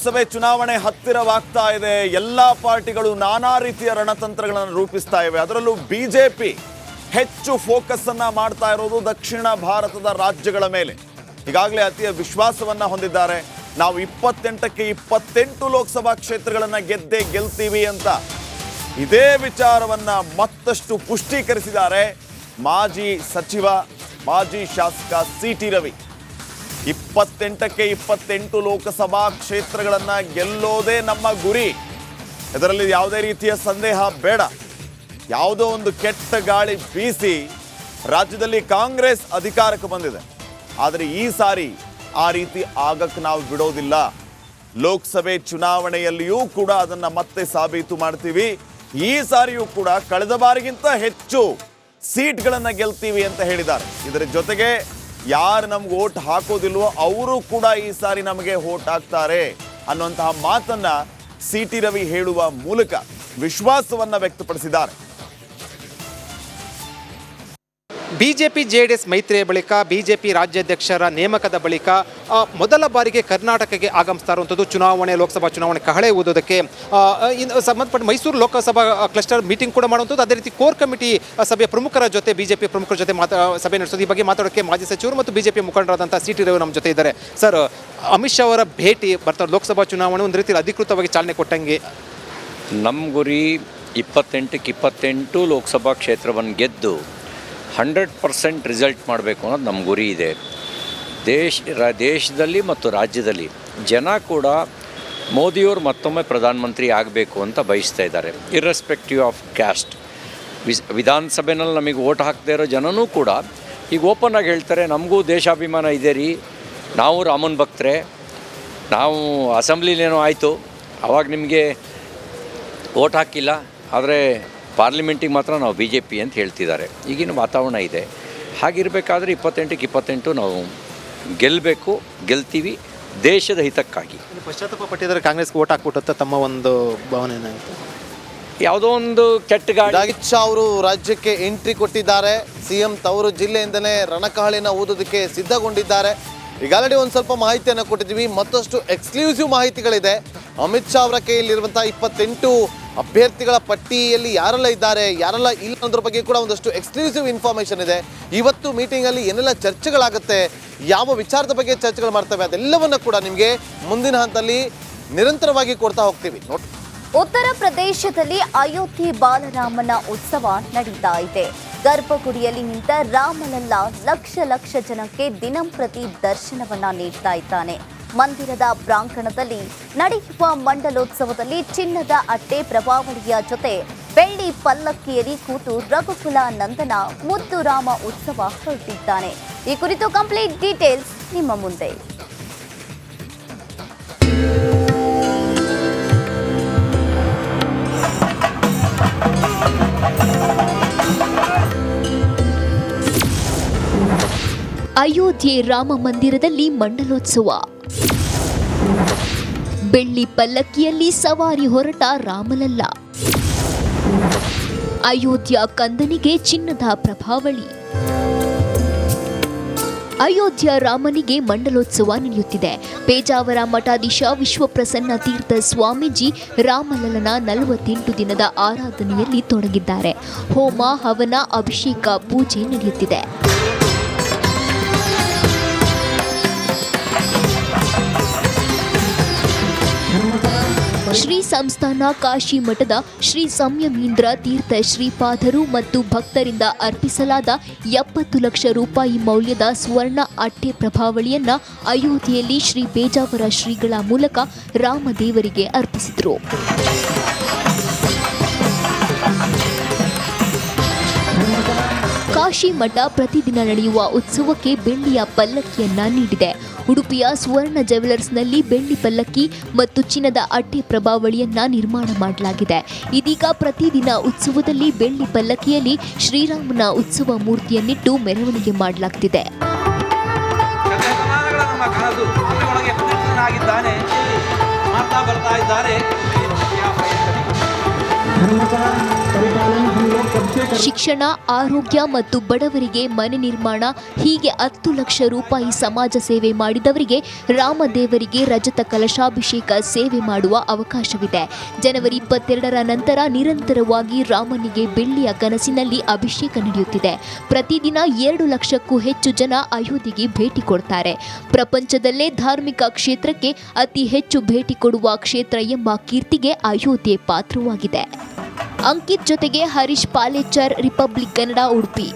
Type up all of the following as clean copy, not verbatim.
ಲೋಕಸಭೆ ಚುನಾವಣೆ ಹತ್ತಿರವಾಗ್ತಾ ಇದೆ. ಎಲ್ಲ ಪಾರ್ಟಿಗಳು ನಾನಾ ರೀತಿಯ ರಣತಂತ್ರಗಳನ್ನು ರೂಪಿಸ್ತಾ ಇವೆ. ಅದರಲ್ಲೂ ಬಿಜೆಪಿ ಹೆಚ್ಚು ಫೋಕಸ್ ಅನ್ನ ಮಾಡ್ತಾ ಇರೋದು ದಕ್ಷಿಣ ಭಾರತದ ರಾಜ್ಯಗಳ ಮೇಲೆ. ಈಗಾಗಲೇ ಅತಿಯ ವಿಶ್ವಾಸವನ್ನ ಹೊಂದಿದ್ದಾರೆ. ನಾವು 28ಕ್ಕೆ 28 ಲೋಕಸಭಾ ಕ್ಷೇತ್ರಗಳನ್ನ ಗೆಲ್ತೀವಿ ಅಂತ ಇದೇ ವಿಚಾರವನ್ನ ಮತ್ತಷ್ಟು ಪುಷ್ಟೀಕರಿಸಿದ್ದಾರೆ ಮಾಜಿ ಸಚಿವ ಮಾಜಿ ಶಾಸಕ ಸಿ.ಟಿ. ರವಿ. 28ಕ್ಕೆ 28 ಲೋಕಸಭಾ ಕ್ಷೇತ್ರಗಳನ್ನ ಗೆಲ್ಲೋದೇ ನಮ್ಮ ಗುರಿ. ಇದರಲ್ಲಿ ಯಾವುದೇ ರೀತಿಯ ಸಂದೇಹ ಬೇಡ. ಯಾವುದೋ ಒಂದು ಕೆಟ್ಟ ಗಾಳಿ ಬೀಸಿ ರಾಜ್ಯದಲ್ಲಿ ಕಾಂಗ್ರೆಸ್ ಅಧಿಕಾರಕ್ಕೆ ಬಂದಿದೆ. ಆದರೆ ಈ ಸಾರಿ ಆ ರೀತಿ ಆಗಕ್ಕೆ ನಾವು ಬಿಡೋದಿಲ್ಲ. ಲೋಕಸಭೆ ಚುನಾವಣೆಯಲ್ಲಿಯೂ ಕೂಡ ಅದನ್ನ ಮತ್ತೆ ಸಾಬೀತು ಮಾಡ್ತೀವಿ. ಈ ಸಾರಿಯೂ ಕೂಡ ಕಳೆದ ಬಾರಿಗಿಂತ ಹೆಚ್ಚು ಸೀಟ್ಗಳನ್ನ ಗೆಲ್ತೀವಿ ಅಂತ ಹೇಳಿದ್ದಾರೆ. ಇದರ ಜೊತೆಗೆ ಯಾರು ನಮ್ಗೆ ವೋಟ್ ಹಾಕೋದಿಲ್ವೋ ಅವರು ಕೂಡ ಈ ಸಾರಿ ನಮಗೆ ವೋಟ್ ಹಾಕ್ತಾರೆ ಅನ್ನುವಂತಹ ಮಾತನ್ನ ಸಿ.ಟಿ. ರವಿ ಹೇಳುವ ಮೂಲಕ ವಿಶ್ವಾಸವನ್ನ ವ್ಯಕ್ತಪಡಿಸಿದ್ದಾರೆ. ಬಿಜೆಪಿ ಜೆಡಿಎಸ್ ಮೈತ್ರಿಯ ಬಳಿಕ ಬಿಜೆಪಿ ರಾಜ್ಯಾಧ್ಯಕ್ಷರ ನೇಮಕದ ಬಳಿಕ ಮೊದಲ ಬಾರಿಗೆ ಕರ್ನಾಟಕಕ್ಕೆ ಆಗಮಿಸ್ತಾ ಇರುವಂಥದ್ದು ಲೋಕಸಭಾ ಚುನಾವಣೆ ಕಹಳೆ ಊದೋದಕ್ಕೆ ಸಂಬಂಧಪಟ್ಟ ಮೈಸೂರು ಲೋಕಸಭಾ ಕ್ಲಸ್ಟರ್ ಮೀಟಿಂಗ್ ಕೂಡ ಮಾಡುವಂಥದ್ದು. ಅದೇ ರೀತಿ ಕೋರ್ ಕಮಿಟಿ ಸಭೆಯ ಪ್ರಮುಖರ ಜೊತೆ ಬಿಜೆಪಿ ಪ್ರಮುಖರ ಜೊತೆ ಸಭೆ ನಡೆಸೋದು. ಈ ಬಗ್ಗೆ ಮಾತಾಡೋಕ್ಕೆ ಮಾಜಿ ಸಚಿವರು ಮತ್ತು ಬಿಜೆಪಿ ಮುಖಂಡರಾದಂಥ ಸಿ.ಟಿ. ರವಿ ನಮ್ಮ ಜೊತೆ ಇದ್ದಾರೆ. ಸರ್, ಅಮಿತ್ ಶಾ ಅವರ ಭೇಟಿ ಬರ್ತಾರೆ, ಲೋಕಸಭಾ ಚುನಾವಣೆ ಒಂದು ರೀತಿಯಲ್ಲಿ ಅಧಿಕೃತವಾಗಿ ಚಾಲನೆ ಕೊಟ್ಟಂಗೆ. ನಮ್ಮ ಗುರಿ 28ಕ್ಕೆ 28 ಲೋಕಸಭಾ ಕ್ಷೇತ್ರವನ್ನು ಗೆದ್ದು 100% ರಿಸಲ್ಟ್ ಮಾಡಬೇಕು ಅನ್ನೋದು ನಮ್ಮ ಗುರಿ ಇದೆ. ದೇಶದಲ್ಲಿ ಮತ್ತು ರಾಜ್ಯದಲ್ಲಿ ಜನ ಕೂಡ ಮೋದಿಯವರು ಮತ್ತೊಮ್ಮೆ ಪ್ರಧಾನಮಂತ್ರಿ ಆಗಬೇಕು ಅಂತ ಬಯಸ್ತಾ ಇದ್ದಾರೆ. Irrespective of caste. ವಿಧಾನಸಭೆಯಲ್ಲಿ ನಮಗೆ ಓಟ್ ಹಾಕ್ತಾ ಇರೋ ಜನನೂ ಕೂಡ ಈಗ ಓಪನ್ ಆಗಿ ಹೇಳ್ತಾರೆ, ನಮಗೂ ದೇಶಾಭಿಮಾನ ಇದೆ ರೀ, ನಾವು ರಾಮನ ಭಕ್ತರೆ, ನಾವು ಅಸೆಂಬ್ಲಿಲೇನೋ ಆಯಿತು ಆವಾಗ ನಿಮಗೆ ಓಟ್ ಹಾಕಿಲ್ಲ, ಆದರೆ ಪಾರ್ಲಿಮೆಂಟಿಗೆ ಮಾತ್ರ ನಾವು BJP ಅಂತ ಹೇಳ್ತಿದ್ದಾರೆ. ಈಗಿನ ವಾತಾವರಣ ಇದೆ. ಹಾಗಿರಬೇಕಾದ್ರೆ 28ಕ್ಕೆ 28 ನಾವು ಗೆಲ್ತೀವಿ ದೇಶದ ಹಿತಕ್ಕಾಗಿ. ಪಶ್ಚಾತ್ತಾಪ ಪಟ್ಟಿದ್ದಾರೆ ಕಾಂಗ್ರೆಸ್ಗೆ ಓಟ್ ಹಾಕ್ಬಿಟ್ಟು ತಮ್ಮ ಒಂದು ಭಾವನೆ. ಯಾವುದೋ ಒಂದು ಕೆಟ್ಟ ಗಾಳಿ. ಅಮಿತ್ ಶಾ ಅವರು ರಾಜ್ಯಕ್ಕೆ ಎಂಟ್ರಿ ಕೊಟ್ಟಿದ್ದಾರೆ. CM ತವರು ಜಿಲ್ಲೆಯಿಂದಲೇ ರಣಕಹಳಿನ ಊದೋದಕ್ಕೆ ಸಿದ್ಧಗೊಂಡಿದ್ದಾರೆ. ಈಗಾಗಲೇ ಒಂದು ಸ್ವಲ್ಪ ಮಾಹಿತಿಯನ್ನು ಕೊಟ್ಟಿದ್ದೀವಿ. ಮತ್ತಷ್ಟು ಎಕ್ಸ್ಕ್ಲೂಸಿವ್ ಮಾಹಿತಿಗಳಿದೆ. ಅಮಿತ್ ಶಾ ಅವರ ಕೈಯಲ್ಲಿರುವಂಥ 28 ಅಭ್ಯರ್ಥಿಗಳ ಪಟ್ಟಿಯಲ್ಲಿ ಯಾರೆಲ್ಲ ಇದ್ದಾರೆ, ಯಾರೆಲ್ಲ ಇಲ್ಲ ಅನ್ನೋದ್ರ ಬಗ್ಗೆ ಕೂಡ ಒಂದಷ್ಟು ಎಕ್ಸ್ಕ್ಲೂಸಿವ್ ಇನ್ಫಾರ್ಮೇಷನ್ ಇದೆ. ಇವತ್ತು ಮೀಟಿಂಗಲ್ಲಿ ಏನೆಲ್ಲ ಚರ್ಚೆಗಳಾಗುತ್ತೆ, ಯಾವ ವಿಚಾರದ ಬಗ್ಗೆ ಚರ್ಚೆಗಳು ಮಾಡ್ತವೆ, ಅದೆಲ್ಲವನ್ನ ಕೂಡ ನಿಮಗೆ ಮುಂದಿನ ಹಂತದಲ್ಲಿ ನಿರಂತರವಾಗಿ ಕೊಡ್ತಾ ಹೋಗ್ತೀವಿ. ಉತ್ತರ ಪ್ರದೇಶದಲ್ಲಿ ಅಯೋಧ್ಯೆ ಬಾಲರಾಮನ ಉತ್ಸವ ನಡೀತಾ ಇದೆ. ಗರ್ಭಗುಡಿಯಲ್ಲಿ ನಿಂತ ರಾಮಲಲ್ಲ ಲಕ್ಷ ಜನಕ್ಕೆ ದಿನಂಪ್ರತಿ ದರ್ಶನವನ್ನ ನೀಡ್ತಾ ಇದ್ದಾನೆ. ಮಂದಿರದ ಪ್ರಾಂಗಣದಲ್ಲಿ ನಡೆಯುವ ಮಂಡಲೋತ್ಸವದಲ್ಲಿ ಚಿನ್ನದ ಅಟ್ಟೆ ಪ್ರಭಾವಳಿಯ ಜೊತೆ ಬೆಳ್ಳಿ ಪಲ್ಲಕ್ಕಿಯಲ್ಲಿ ಕೂತು ರಘುಕುಲ ನಂದನ ಮುದ್ದು ರಾಮ ಉತ್ಸವ ಹೊರಟಿದ್ದಾನೆ. ಈ ಕುರಿತು ಕಂಪ್ಲೀಟ್ ಡೀಟೇಲ್ಸ್ ನಿಮ್ಮ ಮುಂದೆ. ಅಯೋಧ್ಯೆ ರಾಮ ಮಂದಿರದಲ್ಲಿ ಮಂಡಲೋತ್ಸವ. ಬೆಳ್ಳಿ ಪಲ್ಲಕ್ಕಿಯಲ್ಲಿ ಸವಾರಿ ಹೊರಟ ರಾಮಲಲ್ಲ. ಅಯೋಧ್ಯ ಕಂದನಿಗೆ ಚಿನ್ನದ ಪ್ರಭಾವಳಿ. ಅಯೋಧ್ಯ ರಾಮನಿಗೆ ಮಂಡಲೋತ್ಸವ ನಡೆಯುತ್ತಿದೆ. ಪೇಜಾವರ ಮಠಾಧೀಶ ವಿಶ್ವಪ್ರಸನ್ನ ತೀರ್ಥ ಸ್ವಾಮೀಜಿ ರಾಮಲಲ್ಲನ 48 ದಿನದ ಆರಾಧನೆಯಲ್ಲಿ ತೊಡಗಿದ್ದಾರೆ. ಹೋಮ, ಹವನ, ಅಭಿಷೇಕ, ಪೂಜೆ ನಡೆಯುತ್ತಿದೆ. ಶ್ರೀ ಸಂಸ್ಥಾನ ಕಾಶಿ ಮಠದ ಶ್ರೀ ಸಂಯಮೀಂದ್ರ ತೀರ್ಥ ಶ್ರೀಪಾದರು ಮತ್ತು ಭಕ್ತರಿಂದ ಅರ್ಪಿಸಲಾದ 70 ಲಕ್ಷ ರೂಪಾಯಿ ಮೌಲ್ಯದ ಸ್ವರ್ಣ ಅಟ್ಟೆ ಪ್ರಭಾವಳಿಯನ್ನ ಅಯೋಧ್ಯೆಯಲ್ಲಿ ಶ್ರೀ ಪೇಜಾವರ ಶ್ರೀಗಳ ಮೂಲಕ ರಾಮದೇವರಿಗೆ ಅರ್ಪಿಸಿದರು. ಕಾಶಿ ಮಠ ಪ್ರತಿದಿನ ನಡೆಯುವ ಉತ್ಸವಕ್ಕೆ ಬೆಳ್ಳಿಯ ಪಲ್ಲಕ್ಕಿಯನ್ನ ನೀಡಿದೆ. ಉಡುಪಿಯ ಸುವರ್ಣ ಜ್ಯುವೆಲರ್ಸ್ನಲ್ಲಿ ಬೆಳ್ಳಿ ಪಲ್ಲಕ್ಕಿ ಮತ್ತು ಚಿನ್ನದ ಅಟ್ಟೆ ಪ್ರಭಾವಳಿಯನ್ನ ನಿರ್ಮಾಣ ಮಾಡಲಾಗಿದೆ. ಇದೀಗ ಪ್ರತಿದಿನ ಉತ್ಸವದಲ್ಲಿ ಬೆಳ್ಳಿ ಪಲ್ಲಕ್ಕಿಯಲ್ಲಿ ಶ್ರೀರಾಮನ ಉತ್ಸವ ಮೂರ್ತಿಯನ್ನಿಟ್ಟು ಮೆರವಣಿಗೆ ಮಾಡಲಾಗ್ತಿದೆ. परिपालन हम लोग कब से ಶಿಕ್ಷಣ, ಆರೋಗ್ಯ ಮತ್ತು ಬಡವರಿಗೆ ಮನೆ ನಿರ್ಮಾಣ ಹೀಗೆ 10 ಲಕ್ಷ ರೂಪಾಯಿ ಸಮಾಜ ಸೇವೆ ಮಾಡಿದವರಿಗೆ ರಾಮದೇವರಿಗೆ ರಜತ ಕಲಶಾಭಿಷೇಕ ಸೇವೆ ಮಾಡುವ ಅವಕಾಶವಿದೆ. ಜನವರಿ 22ರ ನಂತರ ನಿರಂತರವಾಗಿ ರಾಮನಿಗೆ ಬೆಳ್ಳಿಯ ಕನಸಿನಲ್ಲಿ ಅಭಿಷೇಕ ನಡೆಯುತ್ತಿದೆ. ಪ್ರತಿದಿನ 2 ಲಕ್ಷಕ್ಕೂ ಹೆಚ್ಚು ಜನ ಅಯೋಧ್ಯೆಗೆ ಭೇಟಿ ಕೊಡ್ತಾರೆ. ಪ್ರಪಂಚದಲ್ಲೇ ಧಾರ್ಮಿಕ ಕ್ಷೇತ್ರಕ್ಕೆ ಅತಿ ಹೆಚ್ಚು ಭೇಟಿ ಕೊಡುವ ಕ್ಷೇತ್ರ ಎಂಬ ಕೀರ್ತಿಗೆ ಅಯೋಧ್ಯೆ ಪಾತ್ರವಾಗಿದೆ. ಅಂಕಿತ್ ಜೊತೆಗೆ ಹರೀಶ್ ಪಾಲೇಚರ್, ರಿಪಬ್ಲಿಕ್ ಕನ್ನಡ, ಉಡುಪಿ.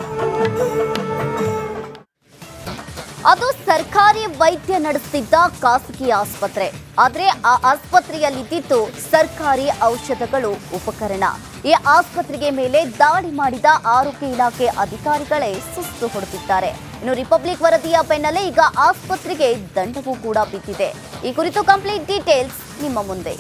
ಅದು ಸರ್ಕಾರಿ ವೈದ್ಯ ನಡೆಸುತ್ತಿದ್ದ ಖಾಸಗಿ ಆಸ್ಪತ್ರೆ. ಆದರೆ ಆ ಆಸ್ಪತ್ರೆಯಲ್ಲಿದ್ದಿತ್ತು ಸರ್ಕಾರಿ ಔಷಧಗಳು, ಉಪಕರಣ. ಈ ಆಸ್ಪತ್ರೆಗೆ ಮೇಲೆ ದಾಳಿ ಮಾಡಿದ ಆರೋಗ್ಯ ಇಲಾಖೆ ಅಧಿಕಾರಿಗಳೇ ಸುಸ್ತು ಹೊಡೆದಿದ್ದಾರೆ. ಇನ್ನು ರಿಪಬ್ಲಿಕ್ ವರದಿಯ ಬೆನ್ನಲ್ಲೇ ಈಗ ಆಸ್ಪತ್ರೆಗೆ ದಂಡವೂ ಕೂಡ ಬಿದ್ದಿದೆ. ಈ ಕುರಿತು ಕಂಪ್ಲೀಟ್ ಡೀಟೇಲ್ಸ್ ನಿಮ್ಮ ಮುಂದೆ.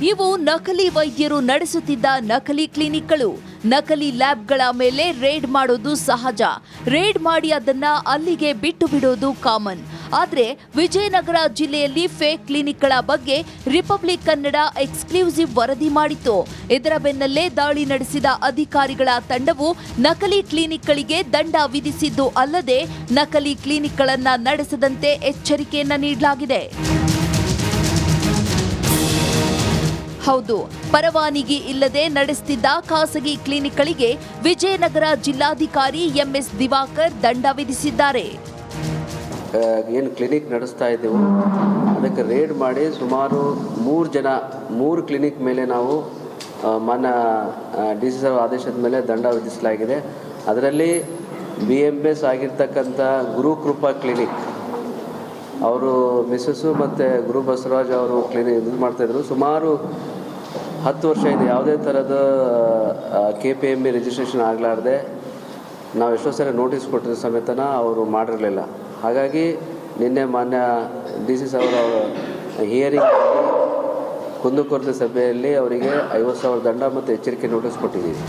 ಇವು ನಕಲಿ ವೈದ್ಯರು ನಡೆಸುತ್ತಿದ್ದ ನಕಲಿ ಕ್ಲಿನಿಕ್ಗಳು. ನಕಲಿ ಲ್ಯಾಬ್ಗಳ ಮೇಲೆ ರೇಡ್ ಮಾಡೋದು ಸಹಜ. ರೇಡ್ ಮಾಡಿ ಅದನ್ನ ಅಲ್ಲಿಗೆ ಬಿಟ್ಟು ಬಿಡೋದು ಕಾಮನ್. ಆದರೆ ವಿಜಯನಗರ ಜಿಲ್ಲೆಯಲ್ಲಿ ಫೇಕ್ ಕ್ಲಿನಿಕ್ಗಳ ಬಗ್ಗೆ ರಿಪಬ್ಲಿಕ್ ಕನ್ನಡ ಎಕ್ಸ್ಕ್ಲೂಸಿವ್ ವರದಿ ಮಾಡಿತ್ತು. ಇದರ ಬೆನ್ನಲ್ಲೇ ದಾಳಿ ನಡೆಸಿದ ಅಧಿಕಾರಿಗಳ ತಂಡವು ನಕಲಿ ಕ್ಲಿನಿಕ್ಗಳಿಗೆ ದಂಡ ವಿಧಿಸಿದ್ದು ಅಲ್ಲದೆ ನಕಲಿ ಕ್ಲಿನಿಕ್ಗಳನ್ನ ನಡೆಸದಂತೆ ಎಚ್ಚರಿಕೆಯನ್ನ ನೀಡಲಾಗಿದೆ. ಹೌದು, ಪರವಾನಗಿ ಇಲ್ಲದೆ ನಡೆಸುತ್ತಿದ್ದ ಖಾಸಗಿ ಕ್ಲಿನಿಕ್ಗಳಿಗೆ ವಿಜಯನಗರ ಜಿಲ್ಲಾಧಿಕಾರಿ ಎಂಎಸ್ ದಿವಾಕರ್ ದಂಡ ವಿಧಿಸಿದ್ದಾರೆ. ಏನು ಕ್ಲಿನಿಕ್ ನಡೆಸ್ತಾ ಇದ್ದೆವು ಅದಕ್ಕೆ ರೇಡ್ ಮಾಡಿ ಸುಮಾರು 3 ಕ್ಲಿನಿಕ್ ಮೇಲೆ ನಾವು ಮಾನ್ಯ ಡಿ ಸಿ ಸಾಹೇಬ್ ಆದೇಶದ ಮೇಲೆ ದಂಡ ವಿಧಿಸಲಾಗಿದೆ. ಅದರಲ್ಲಿ BMS ಆಗಿರ್ತಕ್ಕಂಥ ಗುರುಕೃಪಾ ಕ್ಲಿನಿಕ್, ಅವರು ಮಿಸ್ಸಸ್ಸು ಮತ್ತು ಗುರು ಬಸವರಾಜ್ ಅವರು ಕ್ಲಿನಿಕ್ ಇದು ಮಾಡ್ತಾಯಿದ್ರು. ಸುಮಾರು 10 ವರ್ಷ ಇದೆ, ಯಾವುದೇ ಥರದ KPMB ರಿಜಿಸ್ಟ್ರೇಷನ್ ಆಗಲಾರ್ದೆ ನಾವು ಎಷ್ಟೋ ಸರಿ ನೋಟಿಸ್ ಕೊಟ್ಟಿದ್ದ ಸಮೇತನ ಅವರು ಮಾಡಿರಲಿಲ್ಲ. ಹಾಗಾಗಿ ನಿನ್ನೆ ಮಾನ್ಯ ಡಿ ಸಿ ಸಾಹೇಬ್ ಅವರ ಹಿಯರಿಂಗ್ ಕುಂದುಕೊರತೆ ಸಭೆಯಲ್ಲಿ ಅವರಿಗೆ 50,000 ದಂಡ ಮತ್ತು ಎಚ್ಚರಿಕೆ ನೋಟಿಸ್ ಕೊಟ್ಟಿದ್ದೀವಿ.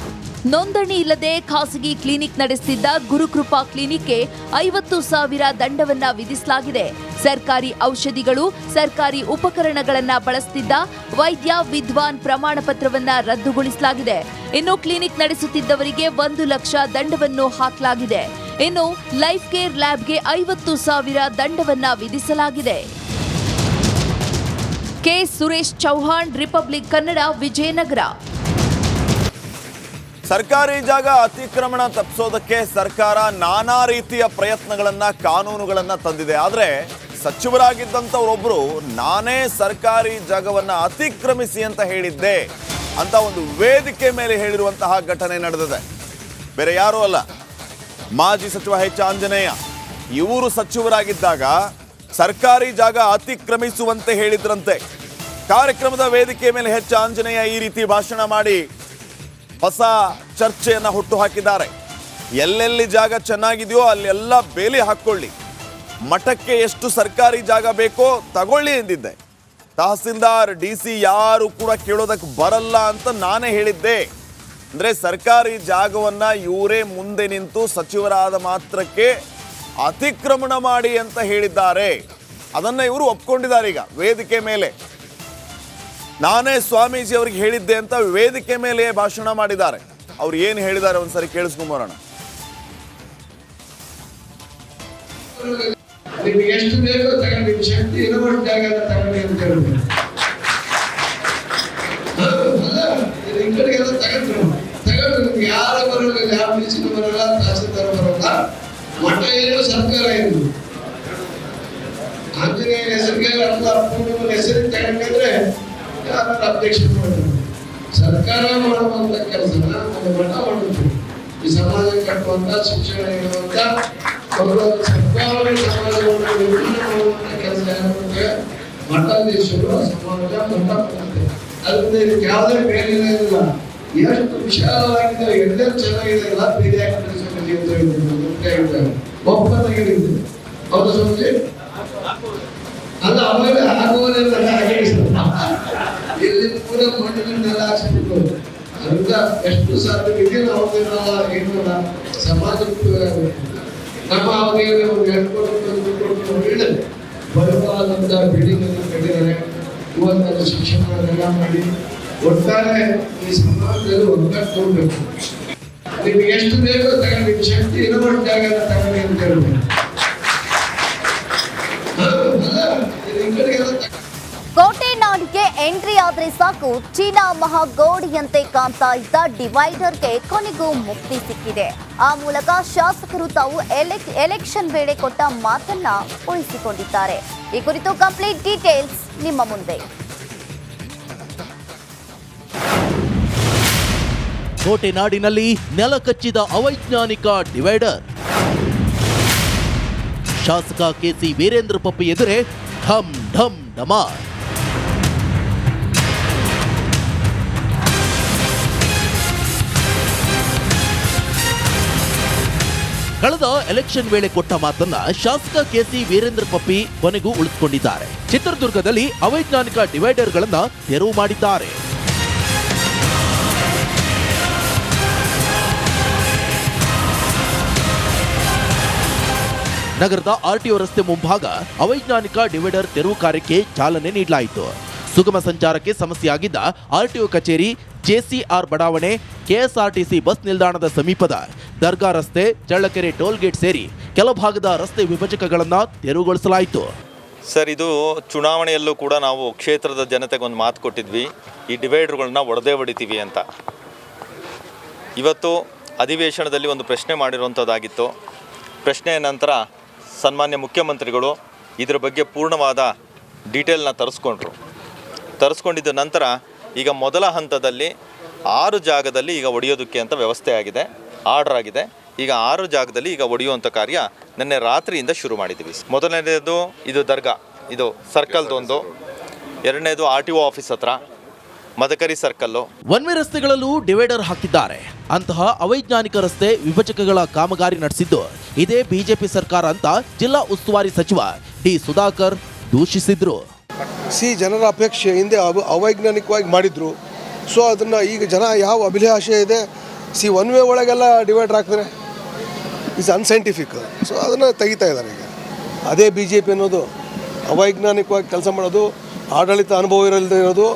ನೋಂದಣಿ ಇಲ್ಲದೆ ಖಾಸಗಿ ಕ್ಲಿನಿಕ್ ನಡೆಸುತ್ತಿದ್ದ ಗುರುಕೃಪಾ ಕ್ಲಿನಿಕ್ಗೆ 50,000 ದಂಡವನ್ನ ವಿಧಿಸಲಾಗಿದೆ. ಸರ್ಕಾರಿ ಔಷಧಿಗಳು, ಸರ್ಕಾರಿ ಉಪಕರಣಗಳನ್ನ ಬಳಸುತ್ತಿದ್ದ ವೈದ್ಯ ವಿದ್ವಾನ್ ಪ್ರಮಾಣ ಪತ್ರವನ್ನ ರದ್ದುಗೊಳಿಸಲಾಗಿದೆ. ಇನ್ನು ಕ್ಲಿನಿಕ್ ನಡೆಸುತ್ತಿದ್ದವರಿಗೆ 1 ಲಕ್ಷ ದಂಡವನ್ನು ಹಾಕಲಾಗಿದೆ. ಇನ್ನು ಲೈಫ್ ಕೇರ್ ಲ್ಯಾಬ್ಗೆ 50,000 ದಂಡವನ್ನ ವಿಧಿಸಲಾಗಿದೆ. ಕೆ ಸುರೇಶ್ ಚೌಹಾಣ್, ರಿಪಬ್ಲಿಕ್ ಕನ್ನಡ, ವಿಜಯನಗರ. ಸರ್ಕಾರಿ ಜಾಗ ಅತಿಕ್ರಮಣ ತಪ್ಪಿಸೋದಕ್ಕೆ ಸರ್ಕಾರ ನಾನಾ ರೀತಿಯ ಪ್ರಯತ್ನಗಳನ್ನ, ಕಾನೂನುಗಳನ್ನ ತಂದಿದೆ. ಆದರೆ ಸಚಿವರಾಗಿದ್ದಂಥವರೊಬ್ಬರು ನಾನೇ ಸರ್ಕಾರಿ ಜಾಗವನ್ನ ಅತಿಕ್ರಮಿಸಿ ಅಂತ ಹೇಳಿದ್ದೆ ಅಂತ ಒಂದು ವೇದಿಕೆ ಮೇಲೆ ಹೇಳಿರುವಂತಹ ಘಟನೆ ನಡೆದಿದೆ. ಬೇರೆ ಯಾರೂ ಅಲ್ಲ, ಮಾಜಿ ಸಚಿವ ಎಚ್ ಆಂಜನೇಯ. ಇವರು ಸಚಿವರಾಗಿದ್ದಾಗ ಸರ್ಕಾರಿ ಜಾಗ ಅತಿಕ್ರಮಿಸುವಂತೆ ಹೇಳಿದ್ರಂತೆ. ಕಾರ್ಯಕ್ರಮದ ವೇದಿಕೆ ಮೇಲೆ ಎಚ್ ಆಂಜನೇಯ ಈ ರೀತಿ ಭಾಷಣ ಮಾಡಿ ಹೊಸ ಚರ್ಚೆಯನ್ನು ಹುಟ್ಟು ಹಾಕಿದ್ದಾರೆ. ಎಲ್ಲೆಲ್ಲಿ ಜಾಗ ಚೆನ್ನಾಗಿದೆಯೋ ಅಲ್ಲೆಲ್ಲ ಬೇಲಿ ಹಾಕ್ಕೊಳ್ಳಿ, ಮಠಕ್ಕೆ ಎಷ್ಟು ಸರ್ಕಾರಿ ಜಾಗ ಬೇಕೋ ತಗೊಳ್ಳಿ ಎಂದಿದ್ದೆ. ತಹಸೀಲ್ದಾರ್, DC ಯಾರು ಕೂಡ ಕೇಳೋದಕ್ಕೆ ಬರಲ್ಲ ಅಂತ ನಾನೇ ಹೇಳಿದ್ದೆ. ಅಂದರೆ ಸರ್ಕಾರಿ ಜಾಗವನ್ನು ಇವರೇ ಮುಂದೆ ನಿಂತು ಸಚಿವರಾದ ಮಾತ್ರಕ್ಕೆ ಅತಿಕ್ರಮಣ ಮಾಡಿ ಅಂತ ಹೇಳಿದ್ದಾರೆ. ಅದನ್ನು ಇವರು ಒಪ್ಕೊಂಡಿದ್ದಾರೆ. ಈಗ ವೇದಿಕೆ ಮೇಲೆ ನಾನೇ ಸ್ವಾಮೀಜಿ ಅವ್ರಿಗೆ ಹೇಳಿದ್ದೆ ಅಂತ ವೇದಿಕೆ ಮೇಲೆ ಭಾಷಣ ಮಾಡಿದ್ದಾರೆ. ಅವ್ರು ಏನು ಹೇಳಿದ್ದಾರೆ ಒಂದ್ಸರಿ ಕೇಳಿಸ್ಕೊಂಬರೋಣ. ನಿಮಗೆ ಎಷ್ಟು ಬೇಕೋ ತಗೊಂಡು, ಶಕ್ತಿ ಇರುವಷ್ಟು ಜಾಗ ತಗೊಂಡು ಅಂತ ಹೇಳಿದ್ರು. ಈ ಕಡೆಗೆಲ್ಲ ತಗೊಂಡು ನಿಮ್ಗೆ ಯಾರು ಬರೋಲ್ಲ, ಯಾವ ಮಿನಿಸ್ಟರ್ ಬರೋಲ್ಲ, ತಹಸೀಲ್ದಾರ್ ಬರೋಲ್ಲ. ಮಠ ಏನು ಸರ್ಕಾರ ಏನು ಆಂಜನೇಯ ಹೆಸರಿಗೆ ಅಪೂರ್ಣ ಹೆಸರಿಗೆ ತಗೊಂಡ್ರೆ ಯಾರು ಅಧ್ಯಕ್ಷ ಮಾಡಿದ್ರು. ಸರ್ಕಾರ ಮಾಡುವಂತ ಕೆಲಸನ ಒಂದು ಮಠ ಮಾಡುತ್ತೆ. ಈ ಸಮಾಜ ಕಟ್ಟುವಂತ, ಶಿಕ್ಷಣ ನೀಡುವಂತ, ಸರ್ಕಾರ ಸಮಾಜವನ್ನು ನಿರ್ಮಾಣ ಮಾಡುವಂತ ಕೆಲಸ ಏನಾಗುತ್ತೆ, ಮಠಾಧೀಶರು ಸಮಾಜ ಮಠ ಮಾಡುತ್ತೆ. ಅದರಿಂದ ಇದಕ್ಕೆ ಯಾವುದೇ ಬೇಲಿಲ್ಲ ಇಲ್ಲ. ಎಷ್ಟು ವಿಶಾಲವಾಗಿದೆ, ಎಲ್ಲರೂ ಚೆನ್ನಾಗಿದೆ, ಎಲ್ಲ ಬೀದಿ ಒಪ್ಪಂದಾಗಿದೆ. ಹೌದು ಸ್ವಾಮೀಜಿ, ಅದು ಅವಾಗ ಆಗುವುದಿಲ್ಲ. ಇಲ್ಲಿ ಪೂರ ಮಣ್ಣಿನೆಲ್ಲ ಹಾಕ್ಸ್ಬಿಟ್ಟು ಅದರಿಂದ ಎಷ್ಟು ಸಾಧ್ಯ ಇದೆಯಲ್ಲ ಅವ್ರದೇನಲ್ಲ ಏನಲ್ಲ ಸಮಾಜಕ್ಕೆ ನಮ್ಮ ಅವಧಿಯಲ್ಲಿ ಒಂದು 2 ಕೋಟಿ ಒಳ್ಳೆ ಬಲವಾದಂತ ಬಿಲ್ಡಿಂಗ್ ಅನ್ನು ಕಟ್ಟಿದ್ದಾರೆ. ಇವತ್ತು ಶಿಕ್ಷಣ ಅದೆಲ್ಲ ಮಾಡಿ ಒಟ್ಟಾರೆ ಈ ಸಮಾಜದಲ್ಲಿ ಒಗ್ಗಟ್ಟು ಹೋಗ್ಬೇಕು. ನಿಮ್ಗೆ ಎಷ್ಟು ಬೇಕೋ ತಗೊಳ್ಳಿ, ಶಕ್ತಿ ಇರುವಷ್ಟು ಜಾಗ ತಗೊಳ್ಳಿ ಅಂತ ಹೇಳ್ಬೇಕು. ಕೋಟೆ ನಾಡಿಗೆ ಎಂಟ್ರಿ ಆದ್ರೆ ಸಾಕು, ಚೀನಾ ಮಹಾಗೌಡಿಯಂತೆ ಕಾಣ್ತಾ ಇದ್ದ ಡಿವೈಡರ್ಗೆ ಕೊನೆಗೂ ಮುಕ್ತಿ ಸಿಕ್ಕಿದೆ. ಆ ಮೂಲಕ ಶಾಸಕರು ತಾವು ಎಲೆಕ್ಷನ್ ವೇಳೆ ಕೊಟ್ಟ ಮಾತನ್ನ ಉಳಿಸಿಕೊಂಡಿದ್ದಾರೆ. ಈ ಕುರಿತು ಕಂಪ್ಲೀಟ್ ಡೀಟೇಲ್ಸ್ ನಿಮ್ಮ ಮುಂದೆ. ಕೋಟೆ ನಾಡಿನಲ್ಲಿ ನೆಲಕಚ್ಚಿದ ಅವೈಜ್ಞಾನಿಕ ಡಿವೈಡರ್. ಶಾಸಕ ಕೆಸಿ ವೀರೇಂದ್ರ ಪಪ್ಪಿ ಎದುರೇ ಢಮ್ ಢಮ್ ಡಮಾರ್. ಕಳೆದ ಎಲೆಕ್ಷನ್ ವೇಳೆ ಕೊಟ್ಟ ಮಾತನ್ನ ಶಾಸಕ ಕೆಸಿ ವೀರೇಂದ್ರ ಪಪ್ಪಿ ಕೊನೆಗೂ ಉಳಿಸಿಕೊಂಡಿದ್ದಾರೆ. ಚಿತ್ರದುರ್ಗದಲ್ಲಿ ಅವೈಜ್ಞಾನಿಕ ಡಿವೈಡರ್ಗಳನ್ನ ತೆರವು ಮಾಡಿದ್ದಾರೆ. ನಗರದ ಆರ್ಟಿಒ ರಸ್ತೆ ಮುಂಭಾಗ ಅವೈಜ್ಞಾನಿಕ ಡಿವೈಡರ್ ತೆರವು ಕಾರ್ಯಕ್ಕೆ ಚಾಲನೆ ನೀಡಲಾಯಿತು. ಸುಗಮ ಸಂಚಾರಕ್ಕೆ ಸಮಸ್ಯೆಯಾಗಿದ್ದ ಆರ್ಟಿಒ ಕಚೇರಿ, ಜೆಸಿಆರ್ ಬಡಾವಣೆ, ಕೆಎಸ್ಆರ್ಟಿಸಿ ಬಸ್ ನಿಲ್ದಾಣದ ಸಮೀಪದ ದರ್ಗಾ ರಸ್ತೆ, ಚಳ್ಳಕೆರೆ ಟೋಲ್ ಗೇಟ್ ಸೇರಿ ಕೆಲ ಭಾಗದ ರಸ್ತೆ ವಿಭಜಕಗಳನ್ನು ತೆರವುಗೊಳಿಸಲಾಯಿತು. ಸರ್, ಇದು ಚುನಾವಣೆಯಲ್ಲೂ ಕೂಡ ನಾವು ಕ್ಷೇತ್ರದ ಜನತೆಗೆ ಒಂದು ಮಾತು ಕೊಟ್ಟಿದ್ವಿ, ಈ ಡಿವೈಡರ್ಗಳನ್ನ ಹೊಡೆತೀವಿ ಅಂತ. ಇವತ್ತು ಅಧಿವೇಶನದಲ್ಲಿ ಒಂದು ಪ್ರಶ್ನೆ ಮಾಡಿರುವಂಥದ್ದಾಗಿತ್ತು. ಪ್ರಶ್ನೆಯ ನಂತರ ಸನ್ಮಾನ್ಯ ಮುಖ್ಯಮಂತ್ರಿಗಳು ಇದರ ಬಗ್ಗೆ ಪೂರ್ಣವಾದ ಡೀಟೇಲ್ನ ತರಿಸ್ಕೊಂಡಿದ್ದ ನಂತರ ಈಗ ಮೊದಲ ಹಂತದಲ್ಲಿ 6 ಜಾಗದಲ್ಲಿ ಈಗ ಒಡೆಯೋದಕ್ಕೆ ಅಂತ ವ್ಯವಸ್ಥೆ ಆಗಿದೆ, ಆರ್ಡರ್ ಆಗಿದೆ. ಈಗ 6 ಜಾಗದಲ್ಲಿ ಈಗ ಒಡೆಯುವಂಥ ಕಾರ್ಯ ನಿನ್ನೆ ರಾತ್ರಿಯಿಂದ ಶುರು ಮಾಡಿದ್ದೀವಿ. ಮೊದಲನೇದು ಇದು ದರ್ಗಾ, ಇದು ಸರ್ಕಲ್ದೊಂದು. ಎರಡನೇದು RTO ಆಫೀಸ್ ಹತ್ರ ಮದಕರಿ ಸರ್ಕಲ್ಲು. ಒನ್ ವೇ ರಸ್ತೆಗಳಲ್ಲೂ ಡಿವೈಡರ್ ಹಾಕಿದ್ದಾರೆ. ಅಂತಹ ಅವೈಜ್ಞಾನಿಕ ರಸ್ತೆ ವಿಭಜಕಗಳ ಕಾಮಗಾರಿ ನಡೆಸಿದ್ದು ಇದೇ ಬಿಜೆಪಿ ಸರ್ಕಾರ ಅಂತ ಜಿಲ್ಲಾ ಉಸ್ತುವಾರಿ ಸಚಿವ ಡಿ ಸುಧಾಕರ್ ದೂಷಿಸಿದ್ರು. ಜನರ ಅಪೇಕ್ಷೆ ಹಿಂದೆ ಅವೈಜ್ಞಾನಿಕವಾಗಿ ಮಾಡಿದ್ರು. ಸೊ ಅದನ್ನು ಈಗ ಜನ ಯಾವ ಅಭಿಲಾಷೆ ಇದೆ, ಒನ್ ವೇ ಒಳಗೆಲ್ಲ ಡಿವೈಡರ್ ಹಾಕಿದ್ರೆ ಇಟ್ಸ್ ಅನ್ಸೈಂಟಿಫಿಕ್. ಸೊ ಅದನ್ನು ತೆಗಿತಾ ಇದ್ದಾರೆ. ಈಗ ಅದೇ BJP ಅನ್ನೋದು ಅವೈಜ್ಞಾನಿಕವಾಗಿ ಕೆಲಸ ಮಾಡೋದು, ಆಡಳಿತ ಅನುಭವ ಇರದೇ ಇರೋದು,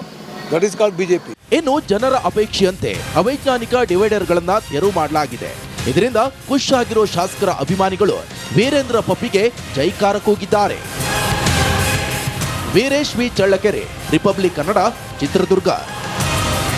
ದಟ್ ಈಸ್ ಕಾಲ್ಡ್ BJP. ಇನ್ನು ಜನರ ಅಪೇಕ್ಷೆಯಂತೆ ಅವೈಜ್ಞಾನಿಕ ಡಿವೈಡರ್ಗಳನ್ನ ತೆರವು ಮಾಡಲಾಗಿದೆ. ಇದರಿಂದ ಖುಷ್ ಆಗಿರೋ ಶಾಸಕರ ಅಭಿಮಾನಿಗಳು ವೀರೇಂದ್ರ ಪಪ್ಪಿಗೆ ಜೈಕಾರ ಕೂಗಿದ್ದಾರೆ. Veeresh V Challakere, republic Kannada, Chitradurga.